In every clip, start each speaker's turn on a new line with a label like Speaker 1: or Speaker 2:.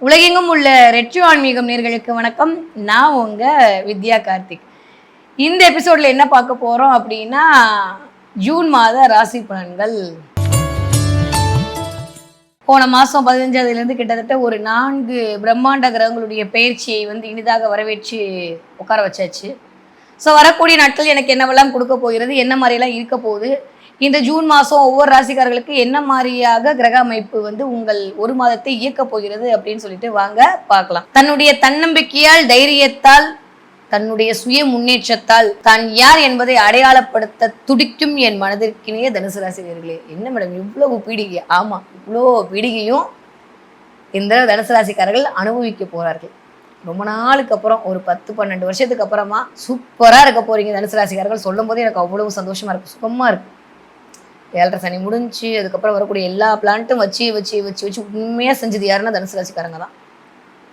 Speaker 1: உலகெங்கும் உள்ள ரெட்ரோ ஆன்மீகம் நேர்களுக்கு வணக்கம். நான் உங்க வித்யா கார்த்திக். இந்த எபிசோட்ல என்ன பார்க்க போறோம் அப்படின்னா, ஜூன் மாத ராசி பலன்கள். போன மாதம் 15ஆம் கிட்டத்தட்ட ஒரு 4 பிரம்மாண்ட கிரகங்களுடைய பயிற்சியை இனிதாக வரவேற்று உட்கார வச்சாச்சு. ஸோ வரக்கூடிய நாட்கள் எனக்கு என்னவெல்லாம் கொடுக்க போகிறது, என்ன மாதிரியெல்லாம் இருக்க போகுது, இந்த ஜூன் மாதம் ஒவ்வொரு ராசிக்காரர்களுக்கு என்ன மாதிரியாக கிரக அமைப்பு உங்கள் ஒரு மாதத்தை இயக்க போகிறது அப்படின்னு சொல்லிட்டு வாங்க பார்க்கலாம். தன்னுடைய தன்னம்பிக்கையால், தைரியத்தால், தன்னுடைய சுய முன்னேற்றத்தால் தான் யார் என்பதை அடையாளப்படுத்த துடிக்கும் என் மனதிற்கினைய தனுசு ராசினியர்களே. என்ன மேடம் இவ்வளவு பீடிகை? ஆமா, இவ்வளோ பீடிகையும் இந்த தனுசு ராசிக்காரர்கள் அனுபவிக்க போறார்கள். ரொம்ப நாளுக்கு அப்புறம், ஒரு 10-12 வருஷத்துக்கு அப்புறமா சூப்பரா இருக்க போறீங்க தனுசு ராசிக்காரர்கள். சொல்லும் போது எனக்கு அவ்வளவு சந்தோஷமா இருக்கு, சுகமா இருக்கு. 7.5 சனி முடிஞ்சு அதுக்கப்புறம் வரக்கூடிய எல்லா பிளான்ட்டும் வச்சு வச்சு வச்சு வச்சு உண்மையாக செஞ்சது யாருன்னா தனுசு ராசிக்காரங்க தான்.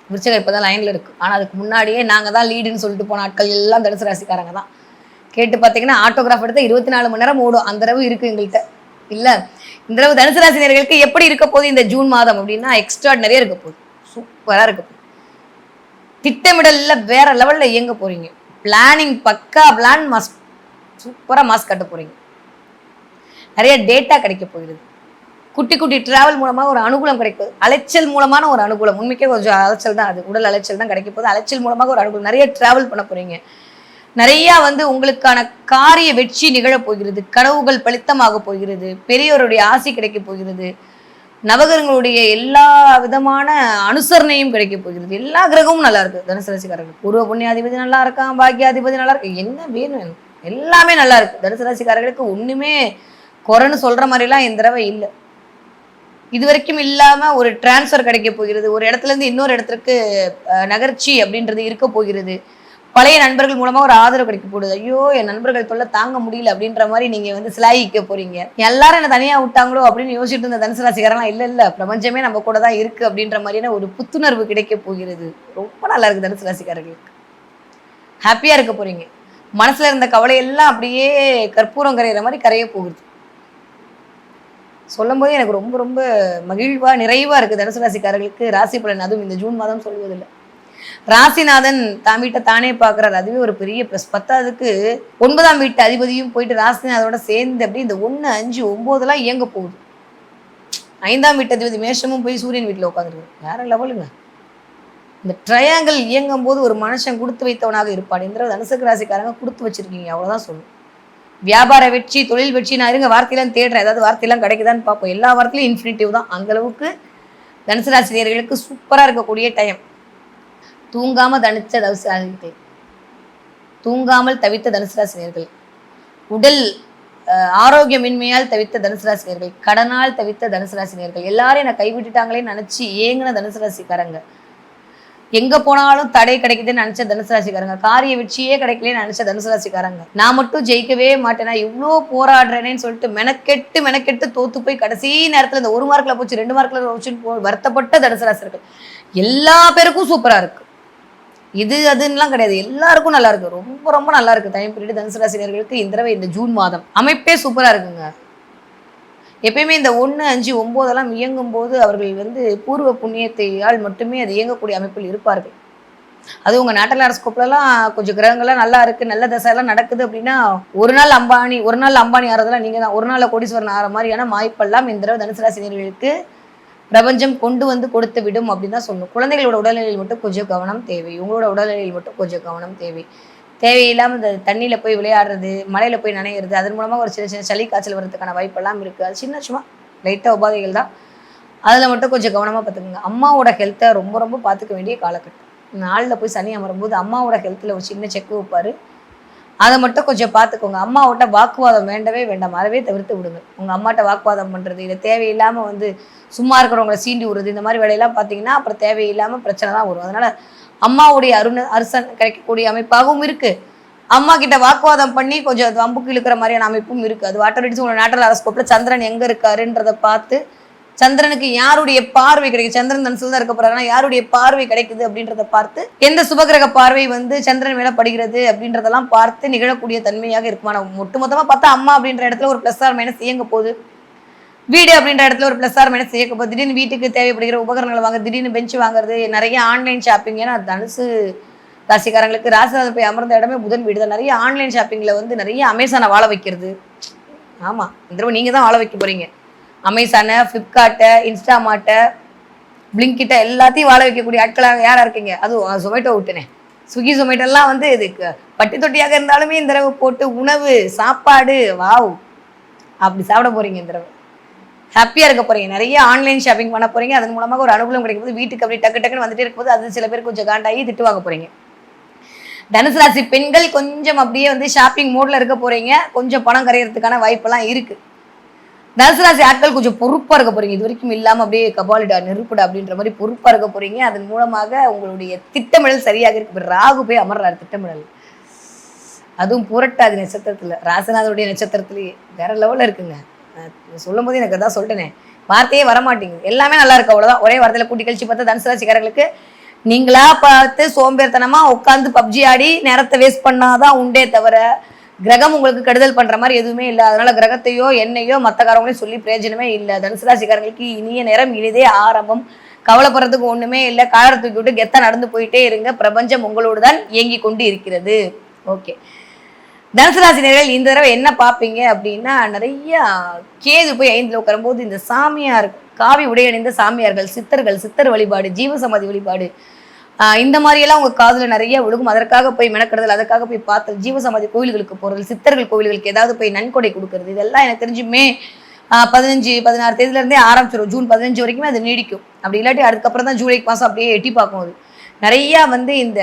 Speaker 1: விருச்சகம் இப்போ தான் லைனில் இருக்குது. ஆனால் அதுக்கு முன்னாடியே நாங்கள் தான் லீடுன்னு சொல்லிட்டு போன ஆட்கள் எல்லாம் தனுசு ராசிக்காரங்க தான். கேட்டு பார்த்தீங்கன்னா ஆட்டோகிராஃப் எடுத்தால் 24 மணி நேரம் ஓடும், அந்த அளவு இருக்குது எங்கள்கிட்ட. இல்லை, இந்த அளவு தனுசு ராசினியர்களுக்கு எப்படி இருக்க போகுது இந்த ஜூன் மாதம் அப்படின்னா, எக்ஸ்ட்ராடினரியாக இருக்க போகுது, சூப்பராக இருக்க போகுது. திட்டமிடலில் வேற லெவலில் இயங்க போகிறீங்க. பிளானிங் பக்கா பிளான், மாஸ் சூப்பராக மாஸ் கட்ட போகிறீங்க. நிறைய டேட்டா கிடைக்க போகிறது. குட்டி குட்டி டிராவல் மூலமாக ஒரு அனுகூலம் கிடைக்கும். அலைச்சல் மூலமான ஒரு அனுகூலம், உண்மைக்கே கொஞ்சம் அலைச்சல் தான், அது உடல் அலைச்சல் தான் கிடைக்க போகுது. அலைச்சல் மூலமாக ஒரு அனுகூலம், நிறைய டிராவல் பண்ண போறீங்க. நிறையா உங்களுக்கான காரிய வெற்றி நிகழப் போகிறது. கனவுகள் பலித்தமாக போகிறது. பெரியோருடைய ஆசை கிடைக்க போகிறது. நவகிரகங்களுடைய எல்லா விதமான அனுசரணையும் கிடைக்க போகிறது. எல்லா கிரகமும் நல்லா இருக்கு தனுசு ராசிக்காரர்கள். பூர்வ புண்ணியாதிபதி நல்லா இருக்கான், பாக்கியாதிபதி நல்லா இருக்கு, என்ன வேணும் எல்லாமே நல்லா இருக்கு. தனுசு ராசிக்காரர்களுக்கு ஒண்ணுமே குறைன்னு சொல்ற மாதிரிலாம் இந்த தடவை இல்லை. இது வரைக்கும் இல்லாம ஒரு டிரான்ஸ்ஃபர் கிடைக்க போகிறது. ஒரு இடத்துல இருந்து இன்னொரு இடத்துக்கு நகர்ச்சி அப்படின்றது இருக்க போகிறது. பழைய நண்பர்கள் மூலமா ஒரு ஆதரவு கிடைக்க போகுது. ஐயோ, என் நண்பர்கள் தொல்லை தாங்க முடியல அப்படின்ற மாதிரி நீங்க சிலாயிக்க போறீங்க. எல்லாரும் என்ன தனியா விட்டாங்களோ அப்படின்னு யோசிச்சுட்டு இருந்த தனுசு ராசிக்காரலாம் இல்ல, பிரபஞ்சமே நம்ம கூட தான் இருக்கு அப்படின்ற மாதிரியான ஒரு புத்துணர்வு கிடைக்க போகிறது. ரொம்ப நல்லா இருக்கு தனுசு ராசிக்காரர்களுக்கு. ஹாப்பியா இருக்க போறீங்க. மனசுல இருந்த கவலையெல்லாம் அப்படியே கற்பூரம் கரையிற மாதிரி கரைய போகுது. சொல்லும் போதே எனக்கு ரொம்ப ரொம்ப மகிழ்வா நிறைவா இருக்கு தனுசு ராசிக்காரர்களுக்கு ராசி பலன். அதுவும் இந்த ஜூன் மாதம் சொல்வதில்லை, ராசிநாதன் தான் வீட்டை தானே பார்க்குறாரு, அதுவே ஒரு பெரிய ப்ளஸ். 10ஆவதுக்கு 9ஆம் வீட்டு அதிபதியும் போயிட்டு ராசிநாதனோட சேர்ந்து அப்படி இந்த 1, 5, 9 இயங்க போகுது. 5ஆம் வீட்டு அதிபதி மேஷமும் போய் சூரியன் வீட்டில் உட்காந்துருக்கு. வேற லெவலுங்க. இந்த ட்ரையாங்கிள் இயங்கும் போது ஒரு மனுஷன் கொடுத்து வைத்தவனாக இருப்பான். இந்த தனுசு ராசிக்காரங்க கொடுத்து வச்சிருக்கீங்க, அவ்வளோதான் சொல்லும். வியாபார வெற்றி, தொழில் வெற்றி, நான் இருங்க வார்த்தையெல்லாம் தேடுறேன், ஏதாவது வார்த்தையெல்லாம் கிடைக்குதான்னு பார்ப்போம். எல்லா வார்த்தையிலும் இன்ஃபினிட்டிவ் தான். அந்த அளவுக்கு தனுசு ராசினியர்களுக்கு சூப்பராக இருக்கக்கூடிய டைம். தூங்காமல் தனித்த தனுசு ராசினியர்கள், தூங்காமல் தவித்த தனுசு ராசினியர்கள், உடல் ஆரோக்கியமின்மையால் தவித்த தனுசு ராசினியர்கள், கடனால் தவித்த தனுசு ராசினியர்கள், எல்லாரையும் நான் கைவிட்டுட்டாங்களேன்னு நினச்சி ஏங்கின தனுசு ராசிக்காரங்க, எங்க போனாலும் தடை கிடைக்குதுன்னு நினைச்ச தனுசு ராசிக்காரங்க, காரிய வெற்றியே கிடைக்கலன்னு நினைச்ச தனுசு ராசிக்காரங்க, நான் மட்டும் ஜெயிக்கவே மாட்டேனா, இவ்வளோ போராடுறேனேன்னு சொல்லிட்டு மெனக்கெட்டு தோத்து போய் கடைசி நேரத்தில் இந்த 1 மார்க்ல போச்சு 2 மார்க்ல போச்சுன்னு வருத்தப்பட்ட தனுசு ராசிகள் எல்லா பேருக்கும் சூப்பரா இருக்கு. இது அதுன்னெலாம் கிடையாது, எல்லாருக்கும் நல்லா இருக்கு. ரொம்ப ரொம்ப நல்லா இருக்கு டைம் பீரியட் தனுசு ராசினியர்களுக்கு. இந்த தடவை இந்த ஜூன் மாதம் அமைப்பே சூப்பரா இருக்குங்க. எப்பயுமே இந்த 1, 5, 9 இயங்கும் போது அவர்கள் பூர்வ புண்ணியத்தையால் மட்டுமே அது இயங்கக்கூடிய அமைப்பில் இருப்பார்கள். அது உங்க நேட்டல் ஹாரோஸ்கோப்லாம் கொஞ்சம் கிரகங்கள்லாம் நல்லா இருக்கு, நல்ல தசையெல்லாம் நடக்குது அப்படின்னா, ஒரு நாள் அம்பானி ஆறதெல்லாம் நீங்க தான். ஒரு நாள் கோடீஸ்வரன் ஆகிற மாதிரியான வாய்ப்பெல்லாம் இந்த தடவை தனுசு ராசினியர்களுக்கு பிரபஞ்சம் கொண்டு கொடுத்து விடும் அப்படின்னு தான் சொல்லணும். குழந்தைகளோட உடல்நிலையில் மட்டும் கொஞ்சம் கவனம் தேவை. உங்களோட உடல்நிலையில் மட்டும் கொஞ்சம் கவனம் தேவை. தேவையில்லாமல் இந்த தண்ணியில் போய் விளையாடுறது, மலையில் போய் நனையிறது, அதன் மூலமாக ஒரு சின்ன சளி காய்ச்சல் வர்றதுக்கான வாய்ப்பெல்லாம் இருக்குது. அது சும்மா லைட்டாக உபாதைகள் தான். அதில் மட்டும் கொஞ்சம் கவனமாக பார்த்துக்குங்க. அம்மாவோட ஹெல்த்தை ரொம்ப ரொம்ப பார்த்துக்க வேண்டிய காலகட்டம். நாளில் போய் சனி அமரும்போது அம்மாவோட ஹெல்த்தில் ஒரு சின்ன செக் வைப்பார், அதை மட்டும் கொஞ்சம் பார்த்துக்கோங்க. அம்மாவோட வாக்குவாதம் வேண்டவே வேண்டாம், அறவே தவிர்த்து விடுங்க. உங்கள் அம்மாட்ட வாக்குவாதம் பண்ணுறது, இதை தேவையில்லாமல் சும்மா இருக்கிறவங்களை சீண்டி விடுறது, இந்த மாதிரி வேலையெல்லாம் பார்த்தீங்கன்னா அப்புறம் தேவையில்லாமல் பிரச்சனை தான் வரும். அதனால் அம்மாவுடைய அரசன் கிடைக்கக்கூடிய அமைப்பாகவும் இருக்கு. அம்மா கிட்ட வாக்குவாதம் பண்ணி கொஞ்சம் வம்புக்கு இழுக்கிற மாதிரியான அமைப்பும் இருக்கு. அது ஆட்டோமேட்டிக்ஸ் உங்களோட நேட்டல் ஹாரோஸ்கோப்ல சந்திரன் எங்க இருக்காருன்றதை பார்த்து, சந்திரனுக்கு யாருடைய பார்வை கிடைக்கும், சந்திரன் தனுசுல தான் இருக்க போறாங்கன்னா யாருடைய பார்வை கிடைக்குது அப்படின்றத பார்த்து, எந்த சுபகிரக பார்வை சந்திரன் மேல படுகிறது அப்படின்றதெல்லாம் பார்த்து நிகழக்கூடிய தன்மையாக இருக்குமா. ஒட்டுமொத்தமா பார்த்தா அம்மா அப்படின்ற இடத்துல ஒரு +ஆர் - இயங்க போகுது. வீடு அப்படின்ற இடத்துல ஒரு ப்ளஸ் ஆர் மைனஸ் இயக்கப்போ திடீர்னு வீட்டுக்கு தேவைப்படுகிற உபகரணங்களை வாங்க, திடீர்னு பெஞ்ச் வாங்குறது, நிறைய ஆன்லைன் ஷாப்பிங். ஏன்னா தனுசு ராசிக்காரங்களுக்கு ராசிநாதன் போய் அமர்ந்த இடமே புதன் வீடு தான். நிறைய ஆன்லைன் ஷாப்பிங்கில் வந்து நிறைய அமேசானை வாழ வைக்கிறது. ஆமாம், இந்த தடவை நீங்கள் தான் வாழ வைக்க போகிறீங்க. அமேசானை, ஃப்ளிப்கார்ட்டை, இன்ஸ்டாமார்ட்டை, பிளிங்கிட்ட எல்லாத்தையும் வாழ வைக்கக்கூடிய ஆட்களாக யாராக இருக்கீங்க? அதுவும் ஜொமேட்டோ விட்டுனேன், ஸ்விக்கி ஜொமேட்டோலாம் வந்து இதுக்கு பட்டி தொட்டியாக இருந்தாலுமே இந்த தடவை போட்டு உணவு சாப்பாடு வாவ் அப்படி சாப்பிட போகிறீங்க. இந்த தடவை ஹாப்பியாக இருக்க போகிறீங்க. நிறைய ஆன்லைன் ஷாப்பிங் பண்ண போகிறீங்க. அதன் மூலமாக ஒரு அனுகூலம் கிடைக்கும்போது வீட்டுக்கு அப்படி டக்கு டக்குன்னு வந்துட்டே இருக்கும்போது அது சில பேர் கொஞ்சம் காண்டாகி திட்டு வாங்க போகிறீங்க. தனுசு ராசி பெண்கள் கொஞ்சம் அப்படியே வந்து ஷாப்பிங் மோட்ல இருக்க போறீங்க. கொஞ்சம் பணம் கரையிறதுக்கான வாய்ப்பெல்லாம் இருக்கு. தனுசு ராசி ஆட்கள் கொஞ்சம் பொறுப்பா இருக்க போறீங்க. இது வரைக்கும் இல்லாம அப்படியே கபாலிடா நெருப்புடா அப்படின்ற மாதிரி பொறுப்பா இருக்க போறீங்க. அதன் மூலமாக உங்களுடைய திட்டமிடல் சரியாக இருக்கு. ராகு போய் அமர்றாரு திட்டமிடல், அதுவும் புரட்டாதி நட்சத்திரத்துல, ராசிநாதனுடைய நட்சத்திரத்திலேயே வேற லெவல்ல இருக்குங்க. சொல்லும் போது எனக்கு அதான் சொல்லிட்டேனே, வார்த்தையே வரமாட்டேங்குது. எல்லாமே நல்லா இருக்கு, அவ்வளவுதான். ஒரே வார்த்தையில கூட்டி கழிச்சு பார்த்தா தனுசு ராசிக்காரர்களுக்கு நீங்களா பார்த்து சோம்பேறித்தனமா உட்காந்து பப்ஜி ஆடி நேரத்தை வேஸ்ட் பண்ணாதான் உண்டே தவிர கிரகம் உங்களுக்கு கெடுதல் பண்ற மாதிரி எதுவுமே இல்லை. அதனால கிரகத்தையோ என்னையோ மற்றக்காரங்களையும் சொல்லி பிரயோஜனமே இல்லை. தனுசு ராசிக்காரங்களுக்கு இனிய நேரம், இனிதே ஆரம்பம். கவலைப்படுறதுக்கு ஒண்ணுமே இல்லை. காலரை தூக்கி விட்டு கெத்தா நடந்து போயிட்டே இருங்க. பிரபஞ்சம் உங்களோடு தான் இயங்கி கொண்டு இருக்கிறது. ஓகே, தனுசு ராசினியர்கள் இந்த தடவை என்ன பார்ப்பீங்க அப்படின்னா, நிறைய கேது போய் 5ல் உட்காரும்போது இந்த சாமியார், காவி உடையணிந்த சாமியார்கள், சித்தர்கள், சித்தர் வழிபாடு, ஜீவசமாதி வழிபாடு, இந்த மாதிரியெல்லாம் உங்க காதுல நிறைய விழுகும். அதற்காக போய் மெனக்கெடுதல், அதற்காக போய் பார்த்தல், ஜீவசமாதி கோயில்களுக்கு போறது, சித்தர்கள் கோயில்களுக்கு ஏதாவது போய் நன்கொடை கொடுக்கறது, இதெல்லாம் எனக்கு தெரிஞ்சு மே 15-16 தேதியில இருந்தே ஆரம்பிச்சிடும். ஜூன் 15 வரைக்குமே அது நீடிக்கும். அப்படி இல்லாட்டி அதுக்கப்புறம் தான் ஜூலை மாதம் அப்படியே எட்டி பார்க்கும். அது நிறைய வந்து இந்த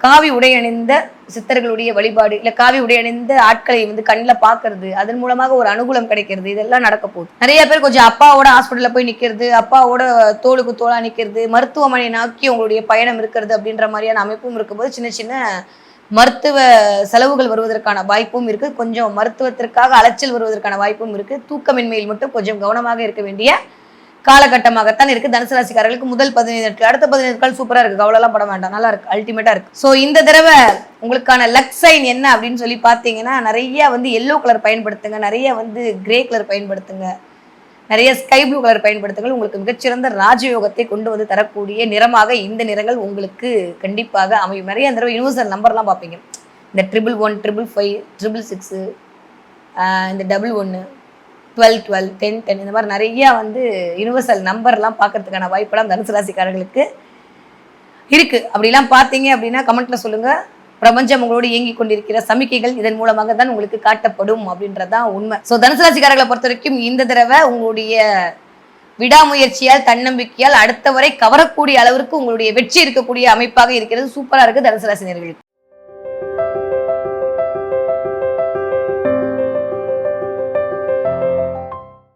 Speaker 1: காவி உடை அணிந்த சித்தர்களுடைய வழிபாடு, இல்லை காவி உடை அணிந்த ஆட்களை வந்து கண்ணில் பார்க்கறது, அதன் மூலமாக ஒரு அனுகூலம் கிடைக்கிறது, இதெல்லாம் நடக்க போகுது. நிறைய பேர் கொஞ்சம் அப்பாவோட ஹாஸ்பிட்டலில் போய் நிற்கிறது, அப்பாவோட தோளுக்கு தோளா நிற்கிறது, மருத்துவமனை நோக்கி உங்களுடைய பயணம் இருக்கிறது அப்படின்ற மாதிரியான அமைப்பும் இருக்கும்போது சின்ன சின்ன மருத்துவ செலவுகள் வருவதற்கான வாய்ப்பும் இருக்கு. கொஞ்சம் மருத்துவத்திற்காக அலைச்சல் வருவதற்கான வாய்ப்பும் இருக்கு. தூக்கமின்மையில் மட்டும் கொஞ்சம் கவனமாக இருக்க வேண்டிய காலகட்டமாகத்தான் இருக்கு. தனுசு ராசிக்காரர்களுக்கு முதல் 15 நாட்கள், அடுத்த 15 நாட்கள் சூப்பரா இருக்கு, கவலைலாம் பட வேண்டாம், நல்லா இருக்கு, அல்டிமேட்டா இருக்கு. ஸோ இந்த தடவை உங்களுக்கான லக் சைன் என்ன அப்படின்னு சொல்லி பார்த்தீங்கன்னா, நிறைய வந்து எல்லோ கலர் பயன்படுத்துங்க, நிறைய வந்து கிரே கலர் பயன்படுத்துங்க, நிறைய ஸ்கை ப்ளூ கலர் பயன்படுத்துங்கள். உங்களுக்கு மிகச்சிறந்த ராஜயோகத்தை கொண்டு வந்து தரக்கூடிய நிறமாக இந்த நிறங்கள் உங்களுக்கு கண்டிப்பாக அமையும். நிறைய இந்த தடவை யூனிவர்சல் நம்பர்லாம் பார்ப்பீங்க. இந்த 111, 555, 666, இந்த 11, 12, 12, 10, 10, இந்த மாதிரி நிறைய வந்து யூனிவர்சல் நம்பர்லாம் பார்க்கறதுக்கான வாய்ப்பெல்லாம் தனுசு ராசிக்காரர்களுக்கு இருக்கு. அப்படிலாம் பார்த்தீங்க அப்படின்னா கமெண்ட்ல சொல்லுங்க. பிரபஞ்சம் உங்களோடு இயங்கி கொண்டிருக்கிற சமிக்கைகள் இதன் மூலமாக தான் உங்களுக்கு காட்டப்படும் அப்படின்றதான் உண்மை. ஸோ தனுசு ராசிக்காரர்களை பொறுத்த வரைக்கும் இந்த தடவை உங்களுடைய விடாமுயற்சியால், தன்னம்பிக்கையால் அடுத்த வரை கவரக்கூடிய அளவிற்கு உங்களுடைய வெற்றி இருக்கக்கூடிய அமைப்பாக இருக்கிறது. சூப்பரா இருக்கு தனுசு ராசினியர்களுக்கு.